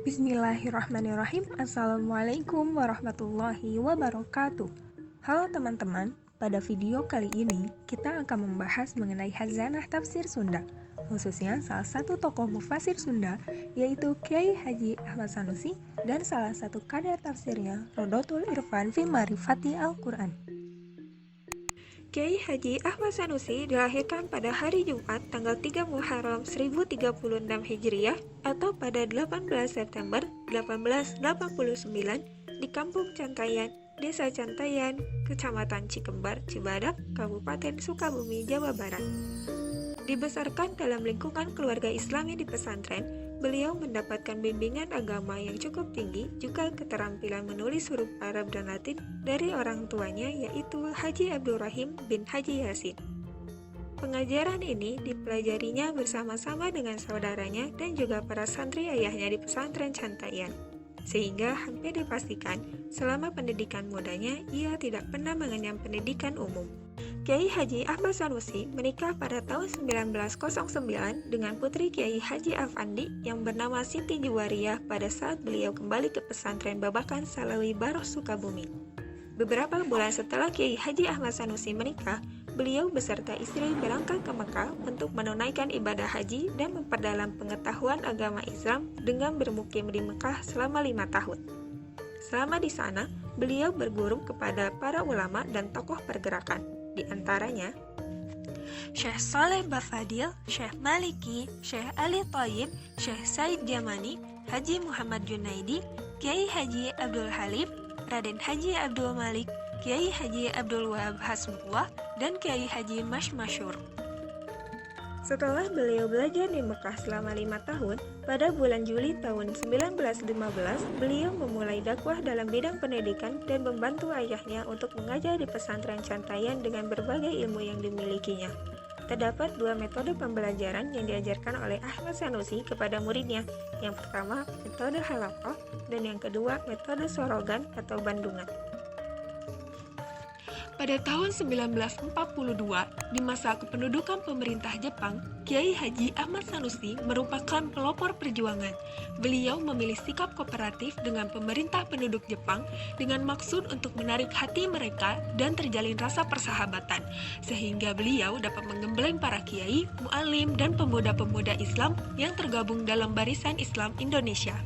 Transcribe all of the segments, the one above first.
Bismillahirrahmanirrahim. Assalamualaikum warahmatullahi wabarakatuh. Halo teman-teman, pada video kali ini kita akan membahas mengenai Khazanah Tafsir Sunda, khususnya salah satu tokoh mufasir Sunda, yaitu Kiai Haji Ahmad Sanusi, dan salah satu karya tafsirnya Rodotul Irfan fi Ma'rifati Al-Quran. Kiai Haji Ahmad Sanusi dilahirkan pada hari Jumat tanggal 3 Muharram 1036 Hijriah atau pada 18 September 1889 di Kampung Cantayan, Desa Cantayan, Kecamatan Cikembar, Cibadak, Kabupaten Sukabumi, Jawa Barat. Dibesarkan dalam lingkungan keluarga Islami di pesantren, beliau mendapatkan bimbingan agama yang cukup tinggi, juga keterampilan menulis huruf Arab dan Latin dari orang tuanya, yaitu Haji Abdul Rahim bin Haji Yasin. Pengajaran ini dipelajarinya bersama-sama dengan saudaranya dan juga para santri ayahnya di pesantren Cantayan, sehingga hampir dipastikan selama pendidikan mudanya ia tidak pernah mengenyam pendidikan umum. Kiai Haji Ahmad Sanusi menikah pada tahun 1909 dengan putri Kiai Haji Afandi yang bernama Siti Juwariyah pada saat beliau kembali ke pesantren Babakan Salawi Baros Sukabumi. Beberapa bulan setelah Kiai Haji Ahmad Sanusi menikah, beliau beserta istri berangkat ke Mekah untuk menunaikan ibadah haji dan memperdalam pengetahuan agama Islam dengan bermukim di Mekah selama 5 tahun. Selama di sana, beliau berguru kepada para ulama dan tokoh pergerakan, di antaranya Syekh Saleh Bafadil, Syekh Maliki, Syekh Ali Thayyib, Syekh Said Jamani, Haji Muhammad Junaidi, Kiai Haji Abdul Halim, Raden Haji Abdul Malik, Kiai Haji Abdul Wahab Hasbullah, dan Kiai Haji Masyur. Setelah beliau belajar di Mekah selama 5 tahun, pada bulan Juli tahun 1915, beliau memulai dakwah dalam bidang pendidikan dan membantu ayahnya untuk mengajar di pesantren Cantayan dengan berbagai ilmu yang dimilikinya. Terdapat 2 metode pembelajaran yang diajarkan oleh Ahmad Sanusi kepada muridnya. Yang pertama, metode halaqah, dan yang kedua, metode sorogan atau bandungan. Pada tahun 1942, di masa kependudukan pemerintah Jepang, Kiai Haji Ahmad Sanusi merupakan pelopor perjuangan. Beliau memilih sikap kooperatif dengan pemerintah penduduk Jepang dengan maksud untuk menarik hati mereka dan terjalin rasa persahabatan, sehingga beliau dapat menggembleng para kiai, mu'alim, dan pemuda-pemuda Islam yang tergabung dalam Barisan Islam Indonesia.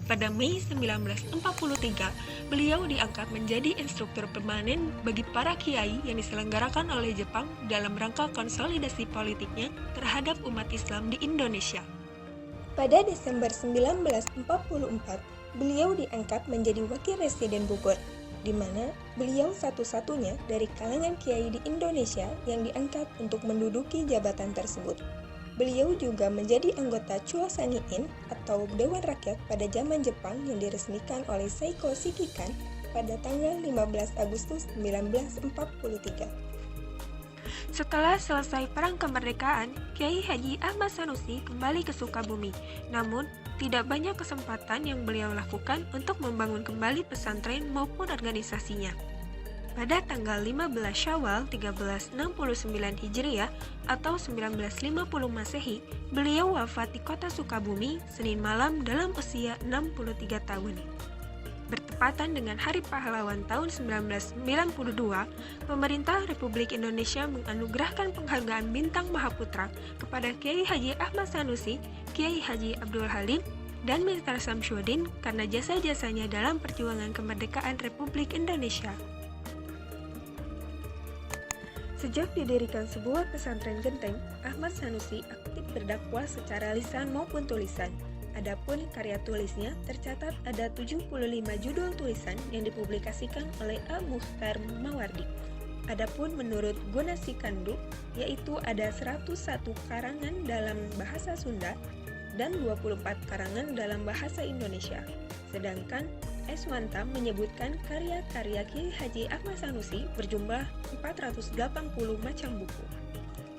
Pada Mei 1943, beliau diangkat menjadi instruktur permanen bagi para kiai yang diselenggarakan oleh Jepang dalam rangka konsolidasi politiknya terhadap umat Islam di Indonesia. Pada Desember 1944, beliau diangkat menjadi wakil residen Bogor, di mana beliau satu-satunya dari kalangan kiai di Indonesia yang diangkat untuk menduduki jabatan tersebut. Beliau juga menjadi anggota Chua Sangiin atau Dewan Rakyat pada zaman Jepang yang diresmikan oleh Seiko Shikikan pada tanggal 15 Agustus 1943. Setelah selesai Perang Kemerdekaan, Kiai Haji Ahmad Sanusi kembali ke Sukabumi. Namun, tidak banyak kesempatan yang beliau lakukan untuk membangun kembali pesantren maupun organisasinya. Pada tanggal 15 Syawal 1369 Hijriah atau 1950 Masehi, beliau wafat di kota Sukabumi Senin malam dalam usia 63 tahun. Bertepatan dengan Hari Pahlawan tahun 1992, pemerintah Republik Indonesia menganugerahkan penghargaan Bintang Mahaputra kepada Kiai Haji Ahmad Sanusi, Kiai Haji Abdul Halim, dan Mr. Samsyuddin karena jasa-jasanya dalam perjuangan kemerdekaan Republik Indonesia. Sejak didirikan sebuah pesantren genteng, Ahmad Sanusi aktif berdakwah secara lisan maupun tulisan. Adapun karya tulisnya tercatat ada 75 judul tulisan yang dipublikasikan oleh A. Mukhtar Mawardi. Adapun menurut Gunasi Kandu, yaitu ada 101 karangan dalam bahasa Sunda dan 24 karangan dalam bahasa Indonesia. Sedangkan Eswanta menyebutkan karya-karya Kiai Haji Ahmad Sanusi berjumlah 480 macam buku.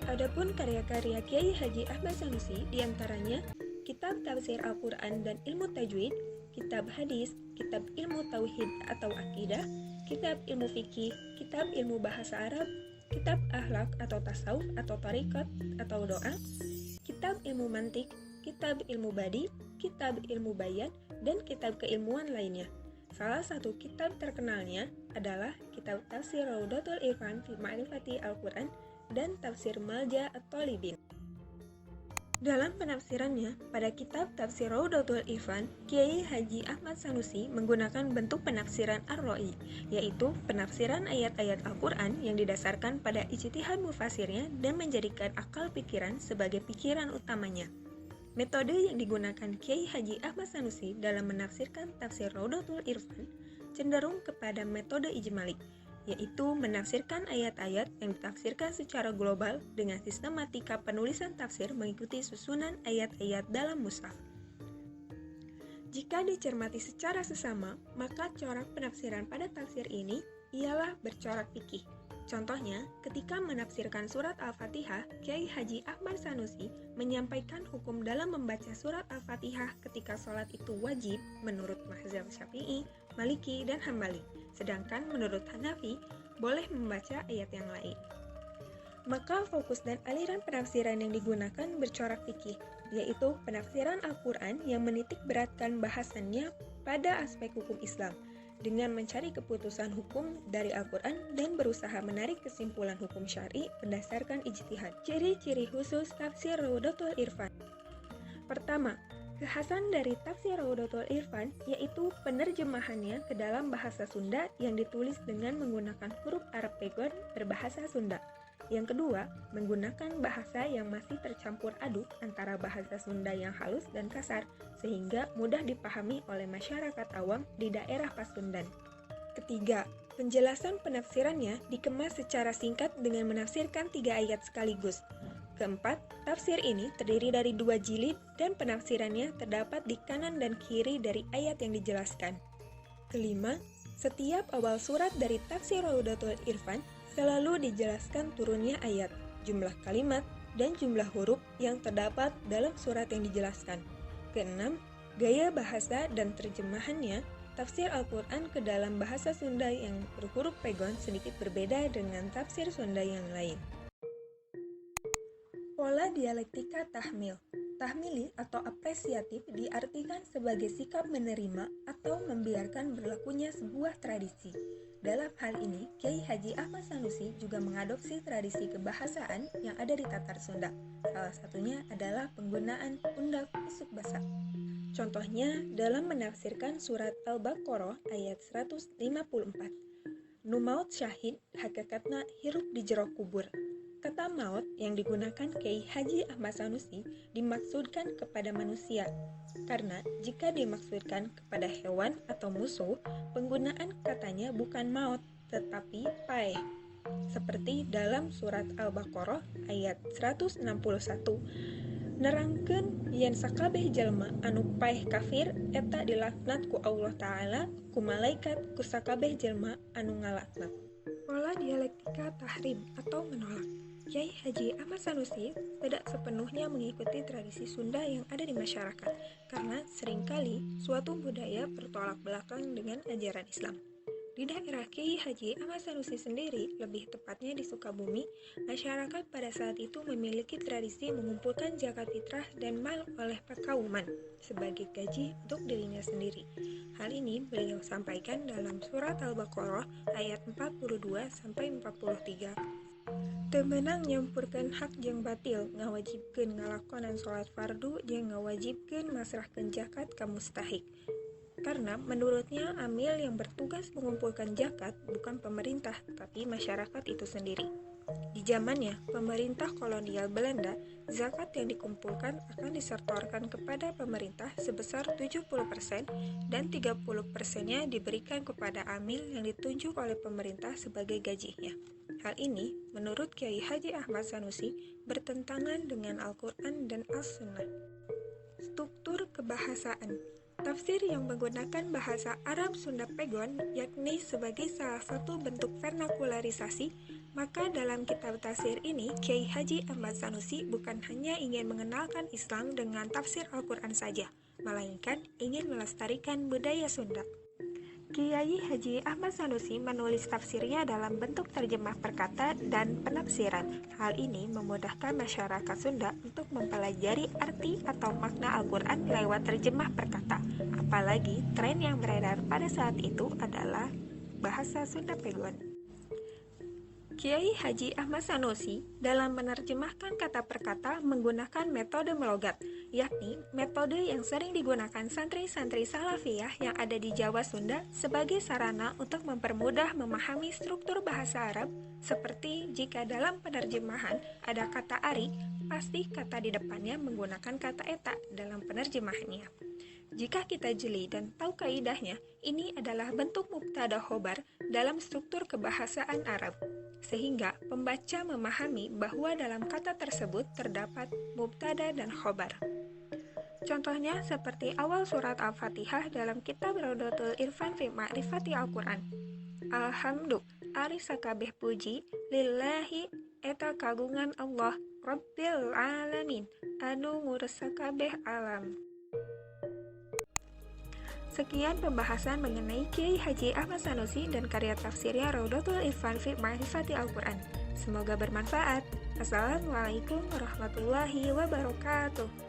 Adapun karya-karya Kiai Haji Ahmad Sanusi diantaranya Kitab Tafsir Al-Quran dan Ilmu Tajwid, Kitab Hadis, Kitab Ilmu Tauhid atau Akidah, Kitab Ilmu Fikih, Kitab Ilmu Bahasa Arab, Kitab Akhlak atau Tasawuf atau Tariqat atau Doa, Kitab Ilmu Mantik, Kitab Ilmu Badi, Kitab Ilmu Bayan, dan kitab keilmuan lainnya. Salah satu kitab terkenalnya adalah kitab Tafsir Raudatul Irfan fi Ma'rifati Al-Quran dan Tafsir Malja At-Thalibin. Dalam penafsirannya, pada kitab Tafsir Raudatul Irfan, Kiai Haji Ahmad Sanusi menggunakan bentuk penafsiran ar-ra'i, yaitu penafsiran ayat-ayat Al-Quran yang didasarkan pada ijtihad mufasirnya dan menjadikan akal pikiran sebagai pikiran utamanya. Metode yang digunakan Kiai Haji Ahmad Sanusi dalam menafsirkan Tafsir Raudatul Irfan cenderung kepada metode ijmali, yaitu menafsirkan ayat-ayat yang ditafsirkan secara global dengan sistematika penulisan tafsir mengikuti susunan ayat-ayat dalam mushaf. Jika dicermati secara sesama, maka corak penafsiran pada tafsir ini ialah bercorak fikih. Contohnya, ketika menafsirkan surat Al-Fatihah, Kiai Haji Ahmad Sanusi menyampaikan hukum dalam membaca surat Al-Fatihah ketika sholat itu wajib menurut mazhab Syafi'i, Maliki, dan Hambali. Sedangkan menurut Hanafi, boleh membaca ayat yang lain. Maka fokus dan aliran penafsiran yang digunakan bercorak fikih, yaitu penafsiran Al-Quran yang menitik beratkan bahasannya pada aspek hukum Islam, dengan mencari keputusan hukum dari Al-Quran dan berusaha menarik kesimpulan hukum syar'i berdasarkan ijtihad. Ciri-ciri khusus Tafsir Raudatul Irfan. Pertama, kekhasan dari Tafsir Raudatul Irfan yaitu penerjemahannya ke dalam bahasa Sunda yang ditulis dengan menggunakan huruf Arab Pegon berbahasa Sunda. Yang kedua, menggunakan bahasa yang masih tercampur aduk antara bahasa Sunda yang halus dan kasar, sehingga mudah dipahami oleh masyarakat awam di daerah Pasundan. Ketiga, penjelasan penafsirannya dikemas secara singkat dengan menafsirkan 3 ayat sekaligus. Keempat, tafsir ini terdiri dari 2 jilid dan penafsirannya terdapat di kanan dan kiri dari ayat yang dijelaskan. Kelima, setiap awal surat dari Tafsir Raudatul Irfan selalu dijelaskan turunnya ayat, jumlah kalimat, dan jumlah huruf yang terdapat dalam surat yang dijelaskan. Keenam, gaya bahasa dan terjemahannya, tafsir Al-Quran ke dalam bahasa Sunda yang berhuruf pegon sedikit berbeda dengan tafsir Sunda yang lain. Pola dialektika tahmil. Tahmili atau apresiatif diartikan sebagai sikap menerima atau membiarkan berlakunya sebuah tradisi. Dalam hal ini, Kiai Haji Ahmad Sanusi juga mengadopsi tradisi kebahasaan yang ada di Tatar Sunda. Salah satunya adalah penggunaan undak usuk basa. Contohnya dalam menafsirkan surat Al-Baqarah ayat 154. Nu maut syahid hakikatna hirup di jero kubur. Kata maut yang digunakan Kiai Haji Ahmad Sanusi dimaksudkan kepada manusia, karena jika dimaksudkan kepada hewan atau musuh, penggunaan katanya bukan maut, tetapi paeh. Seperti dalam surat Al-Baqarah ayat 161, nerangkeun yen sakabeh jalma anu paeh kafir eta dilaknat ku Allah Ta'ala, ku malaikat, ku sakabeh jalma anu ngalaknat. Pola dialektika tahrim atau menolak. Kiai Haji Ahmad Sanusi tidak sepenuhnya mengikuti tradisi Sunda yang ada di masyarakat, karena seringkali suatu budaya bertolak belakang dengan ajaran Islam. Di daerah Kiai Haji Ahmad Sanusi sendiri, lebih tepatnya di Sukabumi, masyarakat pada saat itu memiliki tradisi mengumpulkan zakat fitrah dan mal oleh pakauman sebagai gaji untuk dirinya sendiri. Hal ini beliau sampaikan dalam surat Al-Baqarah ayat 42-43. Teu meunang nyampurkeun hak jeung batil, ngawajibkeun ngalakonan salat fardu jeung ngawajibkeun masrahkeun zakat ka mustahik. Karena menurutnya amil yang bertugas mengumpulkan zakat bukan pemerintah, tapi masyarakat itu sendiri. Di zamannya, pemerintah kolonial Belanda, zakat yang dikumpulkan akan disetorkan kepada pemerintah sebesar 70% dan 30%-nya diberikan kepada amil yang ditunjuk oleh pemerintah sebagai gajinya. Hal ini, menurut Kiai Haji Ahmad Sanusi, bertentangan dengan Al-Quran dan As-Sunnah. Struktur kebahasaan. Tafsir yang menggunakan bahasa Arab Sunda Pegon yakni sebagai salah satu bentuk vernakularisasi, maka dalam kitab tafsir ini Kiai Haji Ahmad Sanusi bukan hanya ingin mengenalkan Islam dengan tafsir Al-Quran saja, melainkan ingin melestarikan budaya Sunda. Kiai Haji Ahmad Sanusi menulis tafsirnya dalam bentuk terjemah perkata dan penafsiran. Hal ini memudahkan masyarakat Sunda untuk mempelajari arti atau makna Al-Quran lewat terjemah perkata. Apalagi tren yang beredar pada saat itu adalah bahasa Sunda Pegon. Kiai Haji Ahmad Sanusi dalam menerjemahkan kata per kata menggunakan metode melogat, yakni metode yang sering digunakan santri-santri salafiyah yang ada di Jawa Sunda sebagai sarana untuk mempermudah memahami struktur bahasa Arab, seperti jika dalam penerjemahan ada kata ari, pasti kata di depannya menggunakan kata eta dalam penerjemahannya. Jika kita jeli dan tahu kaidahnya, ini adalah bentuk mubtada khobar dalam struktur kebahasaan Arab, sehingga pembaca memahami bahwa dalam kata tersebut terdapat mubtada dan khobar. Contohnya seperti awal surat Al-Fatihah dalam kitab Raudatul Irfan fi Ma'rifati Al-Quran. Alhamdulillah, ari sakabeh puji, lillahi eta kagungan Allah, Rabbil Alamin, anu ngurus sakabeh alam. Sekian pembahasan mengenai Kiai Haji Ahmad Sanusi dan karya tafsirnya Raudatul Irfan fi Ma'rifati Al-Quran. Semoga bermanfaat. Assalamualaikum warahmatullahi wabarakatuh.